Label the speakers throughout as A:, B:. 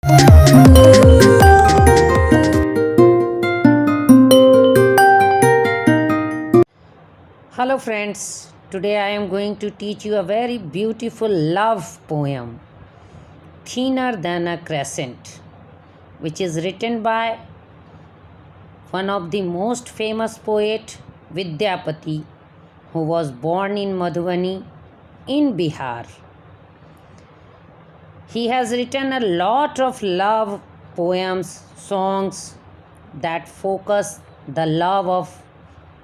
A: Hello friends, today I am going to teach you a very beautiful love poem, Thinner Than a Crescent, which is written by one of the most famous poet, Vidyapati, who was born in Madhubani in Bihar. He has written a lot of love poems, songs that focus the love of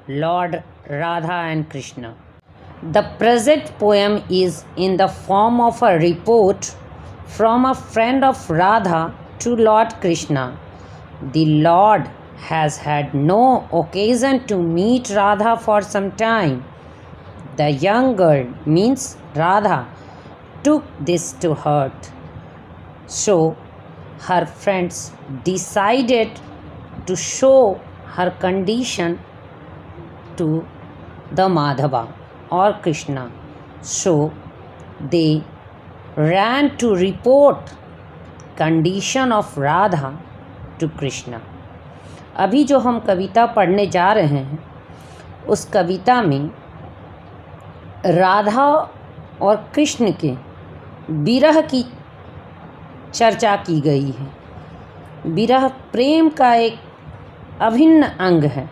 A: Lord Radha and Krishna. The present poem is in the form of a report from a friend of Radha to Lord Krishna. The Lord has had no occasion to meet Radha for some time. The young girl, means Radha, took this to heart. So her friends decided to show her condition to the Madhava or Krishna. So they ran to report condition of Radha to Krishna. अभी जो हम कविता पढ़ने जा रहे हैं उस कविता में राधा और कृष्ण के विरह की चर्चा की गई है। विरह प्रेम का एक अभिन्न अंग है।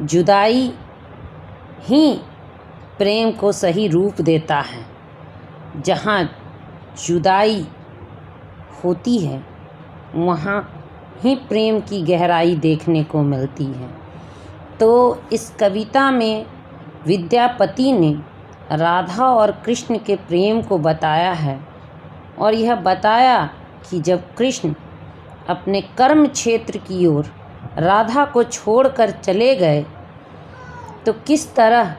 A: जुदाई ही प्रेम को सही रूप देता है। जहाँ जुदाई होती है वहाँ ही प्रेम की गहराई देखने को मिलती है। तो इस कविता में विद्यापति ने राधा और कृष्ण के प्रेम को बताया है और यह बताया कि जब कृष्ण अपने कर्म क्षेत्र की ओर राधा को छोड़कर चले गए तो किस तरह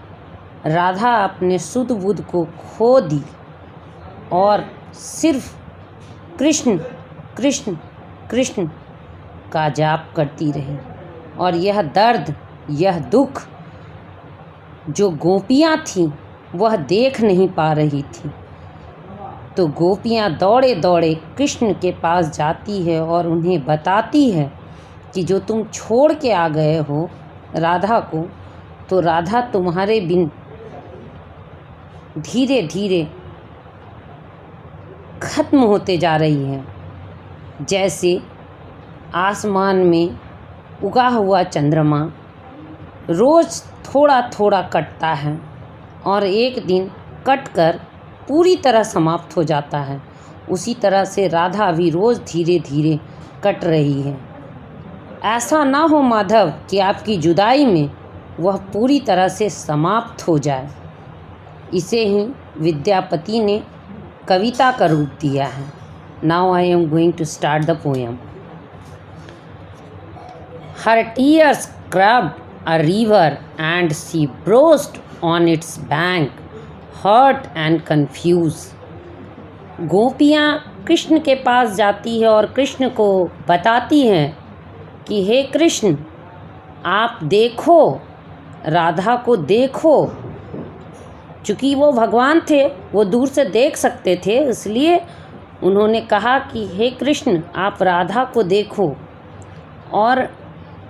A: राधा अपने सुध बुध को खो दी और सिर्फ कृष्ण कृष्ण कृष्ण का जाप करती रही। और यह दर्द, यह दुख जो गोपियाँ थीं वह देख नहीं पा रही थी। तो गोपियाँ दौड़े दौड़े कृष्ण के पास जाती है और उन्हें बताती है कि जो तुम छोड़ के आ गए हो राधा को, तो राधा तुम्हारे बिन धीरे धीरे खत्म होते जा रही है। जैसे आसमान में उगा हुआ चंद्रमा रोज़ थोड़ा थोड़ा कटता है और एक दिन कटकर पूरी तरह समाप्त हो जाता है, उसी तरह से राधा भी रोज़ धीरे धीरे कट रही है। ऐसा ना हो माधव कि आपकी जुदाई में वह पूरी तरह से समाप्त हो जाए। इसे ही विद्यापति ने कविता का रूप दिया है। Now I am going to start the poem. Her tears scrubbed a river and she browsed on its bank, hurt and confused. गोपियाँ कृष्ण के पास जाती है और कृष्ण को बताती हैं कि हे कृष्ण, आप देखो, राधा को देखो। चूँकि वो भगवान थे, वो दूर से देख सकते थे, इसलिए उन्होंने कहा कि हे कृष्ण, आप राधा को देखो। और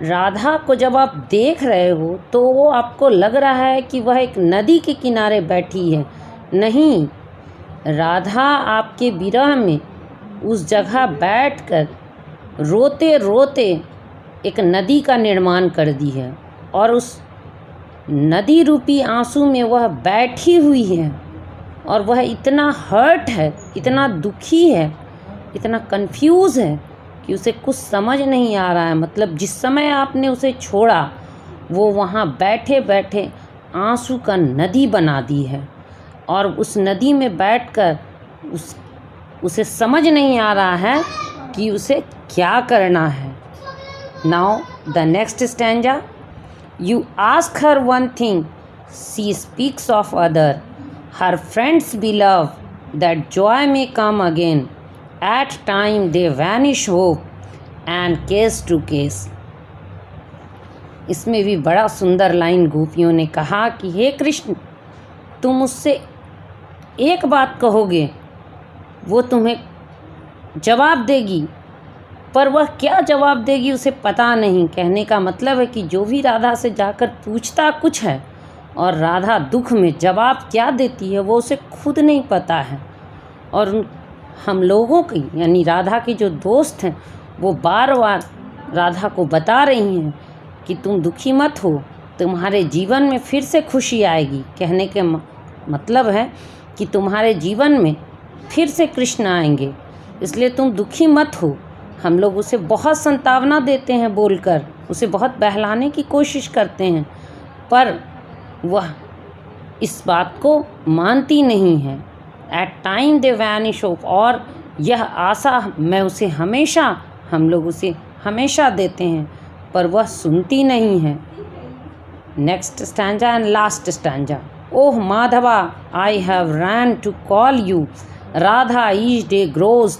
A: राधा को जब आप देख रहे हो तो वो आपको लग रहा है कि वह एक नदी के किनारे बैठी है। नहीं, राधा आपके विरह में उस जगह बैठकर रोते रोते एक नदी का निर्माण कर दी है और उस नदी रूपी आंसू में वह बैठी हुई है और वह इतना हर्ट है, इतना दुखी है, इतना कंफ्यूज है कि उसे कुछ समझ नहीं आ रहा है। मतलब जिस समय आपने उसे छोड़ा वो वहाँ बैठे बैठे आंसू का नदी बना दी है और उस नदी में बैठकर उसे समझ नहीं आ रहा है कि उसे क्या करना है। Now the next stanza. You ask her one thing, she speaks of other, her friends believe that joy may come again, at time they vanish hope and case to case। इसमें भी बड़ा सुंदर लाइन गोपियों ने कहा कि हे कृष्ण, तुम उससे एक बात कहोगे वो तुम्हें जवाब देगी पर वह क्या जवाब देगी उसे पता नहीं। कहने का मतलब है कि जो भी राधा से जाकर पूछता कुछ है और राधा दुख में जवाब क्या देती है वो उसे खुद नहीं पता है। और हम लोगों की यानी राधा की जो दोस्त हैं वो बार बार राधा को बता रही हैं कि तुम दुखी मत हो, तुम्हारे जीवन में फिर से खुशी आएगी। कहने के मतलब है कि तुम्हारे जीवन में फिर से कृष्ण आएंगे, इसलिए तुम दुखी मत हो। हम लोग उसे बहुत सांत्वना देते हैं बोलकर, उसे बहुत बहलाने की कोशिश करते हैं, पर वह इस बात को मानती नहीं है। At time they vanish off, और यह आशा हम लोग उसे हमेशा देते हैं, पर वह सुनती नहीं है। Next stanza and last stanza. Oh Madhava, I have ran to call you, Radha each day grows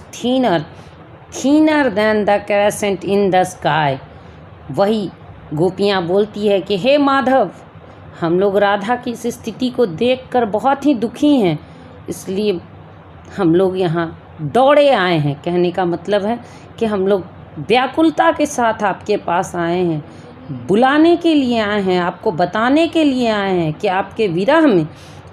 A: thinner than the crescent in the sky. वही गोपियाँ बोलती है कि हे माधव, हम लोग राधा की इस स्थिति को देखकर बहुत ही दुखी हैं, इसलिए हम लोग यहाँ दौड़े आए हैं। कहने का मतलब है कि हम लोग व्याकुलता के साथ आपके पास आए हैं, बुलाने के लिए आए हैं, आपको बताने के लिए आए हैं कि आपके विरह में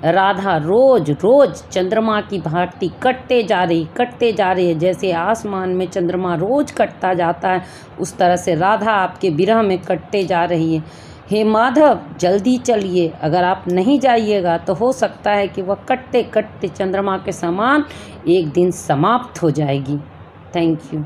A: राधा रोज रोज चंद्रमा की भांति कटते जा रही है। जैसे आसमान में चंद्रमा रोज कटता जाता है, उस तरह से राधा आपके विरह में कटते जा रही है। हे माधव, जल्दी चलिए, अगर आप नहीं जाइएगा तो हो सकता है कि वह कटते कटते चंद्रमा के समान एक दिन समाप्त हो जाएगी। Thank you.